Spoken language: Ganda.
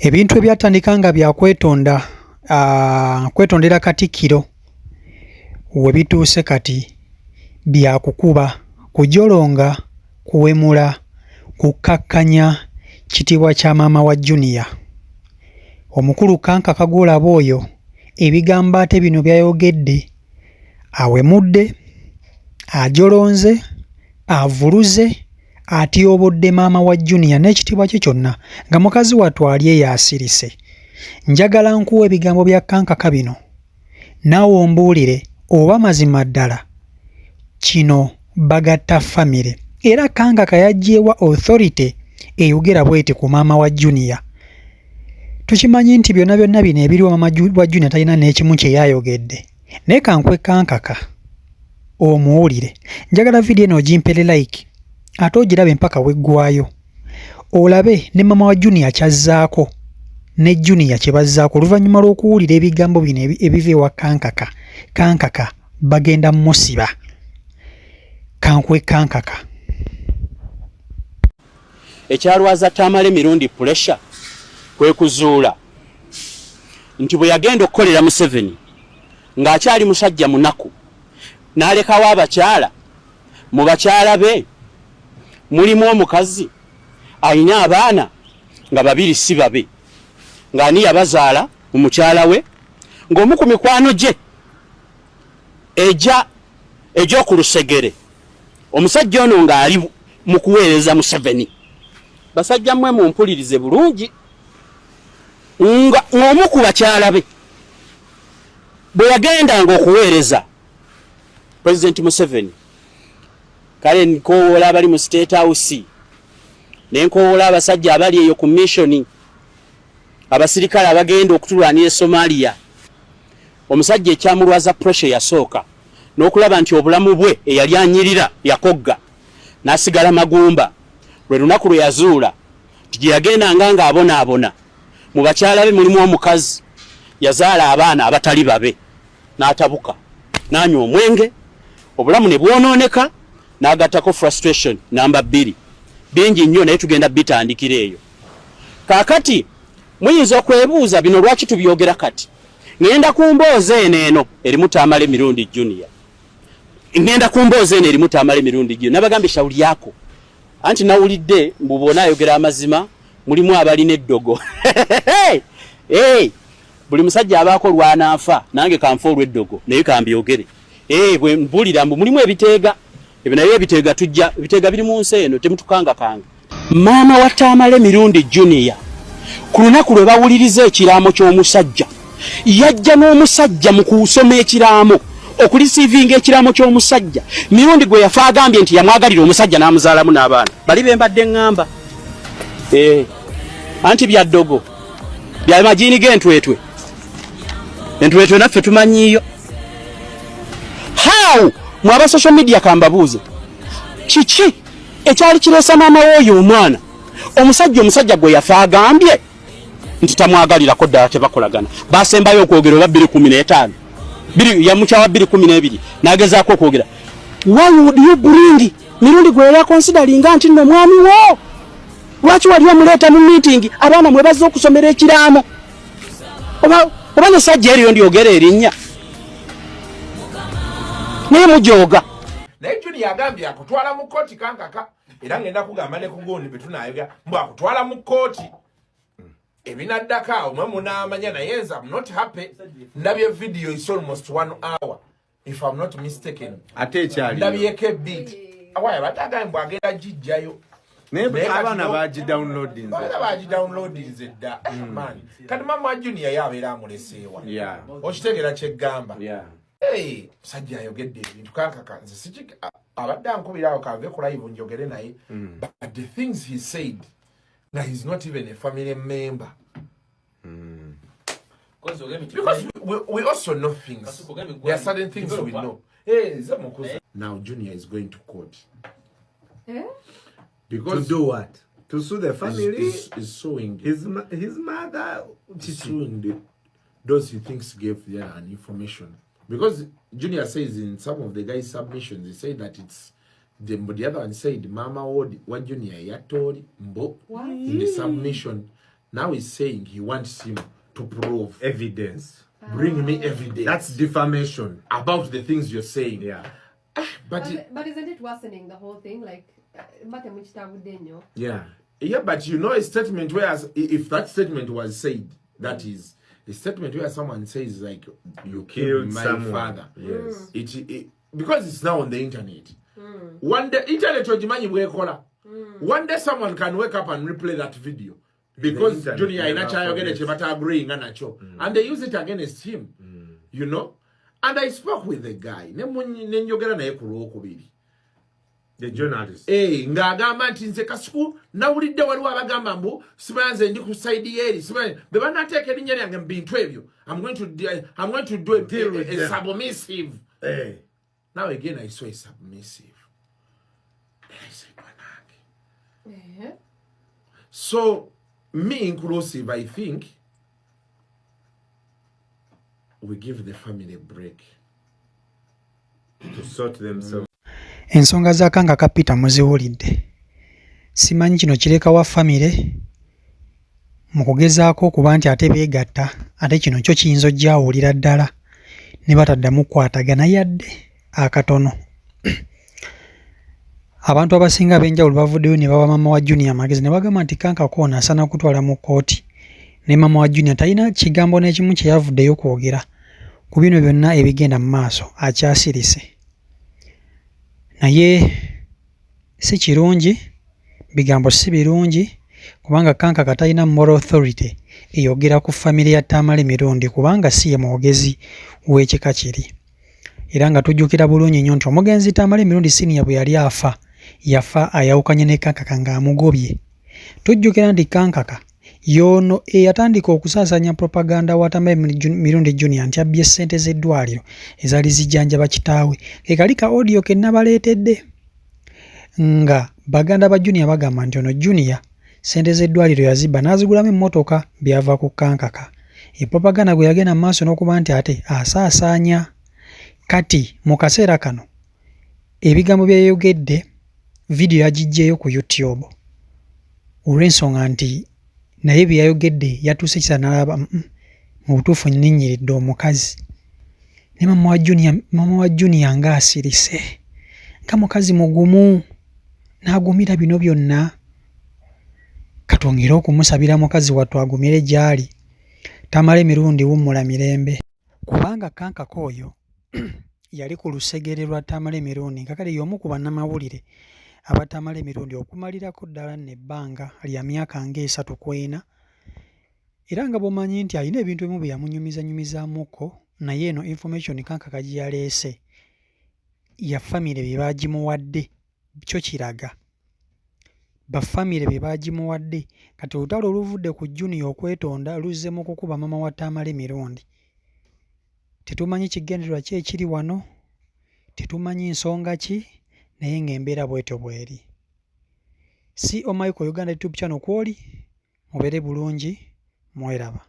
Ebintu ebyatandika nga bya kwetondera Katikkiro we bituuse kati bya kukuba, kujolonga, kuwemula, kukkakkanya kitiibwa kya maama wa Junior. Omukulu Kankaka gw'olaba oyo ebigambo ate bino byayogedde, awemudde, ajolonze, avuluze, atyobodde maama wa Junior n'ekitiibwa kye kyonna nga mukazi wattu ali eyo asirise. Njagala nkuwa ebigambo bya Kankaka bino naawe ombuulire oba mazima ddala kino bagatta famire. Era Kankaka yaggyeewa authority eyogera bw'eti ku maama wa Junior. Tukimanyi nti byonna bino ebiriwo maama wa Junior talina n'ekimu kye yayogedde. Naye kankwe Kankaka omuwulire. Njagala vidiyo eno ogimpere like ate ogirabe mpaka weggwayo. Olabe ne maama wa Junior kyazzaako ne Junior kye bazzaako oluvannyuma lw'okuwulira ebigambo bino ebiva ewa Kankaka. Kankaka bagenda musiba. Kankwe Kankaka. Ekyalwaza Tamale mirundi pressure kwe kuzuula nti bwe yagenda okukolera Museveni ng'akyali musajja munaku n'alekawo abakyala, mu bakyala be mulimu omukazi alina abaana nga babiri si babe, ng'ani yabazaala mu mukyala we, ng'omu ku mikwano gye ejja ku lusegere, omusajja ono ng'ali mu kuweereza Museveni. Basajja mmwe mumpulirize bulungi, ng'omu ku bakyala be bwe yagendanga okuweereza President Museveni, kale nkowoola abali mu State House, ne nkowoola abasajja abali eyo ku mission, abasirikale abagenda okutulwanira Somalia. Omusajja ekyamulwaza pressure yasooka n'okulaba nti obulamu bwe eyali anyirira yakogga n'asigala magumba. Lwe lunaku lwe yazuula nti gye yagendanga ng'abonaabona mu bakyala be mulimu omukazi yazaala abaana abatali babe, n'atabuka n'anywa omwenge, obulamu ne bwonooneka, n'agattako frustration namba 2. Bingi nnyo naye tugenda bitandikira eyo. Kaakati muyinza okwebuuza bino lwaki tubyogera kati. Ngenda ku mboozi eno erimu Tamale mirundi Junior. Ngenda ku mboozi eno erimu Tamale mirundi Junior. Nabagambye shauli yako. Anti nawulidde mbubona ayogera amazima, mulimu abalina eddogo. Buli musajja abaako lwanaafa nange kanfa olw'eddogo naye kambyogere. Bwe mbulira mbu mulimu ebiteega. Ebyo naye ebiteega tujja, ebiteega biri mu nsi eno temutukangakanga. Maama wa Tamale mirundi Junior ku lunaku lwe bawuliriza ekiraamo ky'omusajja, yajja n'omusajja mu kusoma ekiraamo, okulisiivinga ekiraamo ky'omusajja. Mirundi gwe yafa agambye nti yamwagalira omusajja n'amuzaalamu n'abaana. Bali be mbadde ŋŋamba. Anti bya ddogo, bya majiini g'entwetwe. Entwetwe naffe tumanyiyo. How mwaba social media kambabuuze kiki ekyali kireesa maama w'oyo omwana omusajja gwe yafa agambye nti tamwagalirako ddala tebakolagana. Basembayo okwogera oba 2015 yamukyawa 2012 n'agezaako okwogera. Why would you bring mirundi gwe yali akonsidalinga nti nno mwami wo? Lwaki wali omuleeta mu meeting abaana mwe bazze okusomera ekiraamo? Oba nesajja eriyo ndyogera erinnya naye mujoga. Naye Junior agambye akutwala mu kooti Kankaka, era ngenda kugamba ne kugundi betunayoga mbu akutwala mu kooti. Ebinaddaka omwe munaamanya naye nze I'm not happy. Ndabye video is almost 1 hour if I'm not mistaken. Ate ekyali ndabyeko beat awaya bataga mbu agenda jijjayo. Naye abaana baagi downloadinze dda. Man kati mama Junior yabeera amuleseewa. Okitegera kyeggamba. Sajja ayogedde ebintu Kankaka nze sikika abadde ankubirawo kave ku live njogere naye. But the things he said, now he's not even a family member. Because we also know things. There are certain things we know. Now Junior is going to court. Because to do what? To sue the family? Is suing his mother. Suing those he thinks gave their information. Because Junior says in some of the guys' submissions, they say that it's the other one said Mama what Junior yatori mbo in the submission Now he's saying he wants him to prove Evidence. Bring me evidence. That's defamation. About the things you're saying. Yeah. But isn't it worsening the whole thing? Like, yeah. Yeah, but you know a statement where, if that statement was said, that is a statement where someone says like, you killed my father. Yes. It because it's now on the internet. One day, internet one day someone can wake up and replay that video. Because Junior Inacha agreeing and they use it against him. You know? And I spoke with the guy. The journalist. Ngagamba nti nze kasuku nawulidde waliwo abagamba mbu simanze ndi ku side eri simanze beba nateeka erinnya lyange mu bintu ebyo. I'm going to do a submissive. Now again I saw a submissive. And I said, Wanake. So me inclusive, I think we give the family a break to sort themselves. Ensonga za Kankaka Peter muziwulidde. Simanyi kino kireka wa family mu kugezaako okuba nti ate beegatta, ate kino kyo kiyinza ojjawulira ddala ne bataddamu kukwatagana yadde akatono. Abantu abasinga ab'enjawulo bavuddeyo ne baba mama wa Junior amagezi ne bagamba nti Kankaka ono asaana kutwala mu kkooti, ne mama wa Junior talina kigambo n'ekimu kye yavuddeyo kwogera ku bino byonna ebigenda mu maaso, akyasirise. Naye si kirungi, bigambo si birungi, kubanga Kankaka talina moral authority eyogera ku family ya Tamale Mirundi kubanga si ye mwogezi w'ekika kiri. Era nga tujjukira bulungi nnyo nti omugenzi Tamale Mirundi Senior bwe yali afa, yafa ayawukanye ne Kankaka ng'amugobye. Tujjukira nti Kankaka yono eyatandika okusaasanya propaganda wa Tamale Mirundi Junior nti abbye ssente z'eddwaliro ezaali zijjanjaba kitaawe. Kekali ka audio ke nabaleetedde nga baganda ba Junior bagamba nti ono Junior ssente z'eddwaliro yazibba n'azigulamu emmotoka byava ku Kankaka. Propaganda gwe yagenda mu maaso n'okuba nti ate asaasaanya. Kati mu kaseera kano ebigambo bye yayogedde video yagiggyeyo ku YouTube olw'ensonga nti naye bye yayogedde yatuuse kisa n'alaba mu butuufu nninnyiridde omukazi. Ne mama wa Junior ng'asirise nga mukazi mugumu n'agumira bino byonna. Katwongere okumusabira mukazi wattu agumire gy'ali. Tamale Mirundi wummula mirembe kubanga Kankaka oyo yali ku lusegere lwa Tamale Mirundi nga kale y'omu ku bannamawulire aba Tamale Mirundi okumalirako ddala n'ebbanga lya myaka ng'esatu kwena. Era nga bw'omanyi nti alina ebintu ebimu bye yamunyumizanyumizaamuko, naye eno information Kankaka gye yaleese ya famire bye baagimuwadde, kyo kiraga bafamire bye baagimuwadde. Kati olutalo oluvudde ku Junior okwetonda luzze mu kukuba mama wa Tamale Mirundi. Tetumanyi kigendererwa ki ekiri wano, tetumanyi nsonga ki, naye ng'embeera bwetyo bweri. CO Michael Uganda YouTube channel kwoli, mubeere bulungi, mweraba.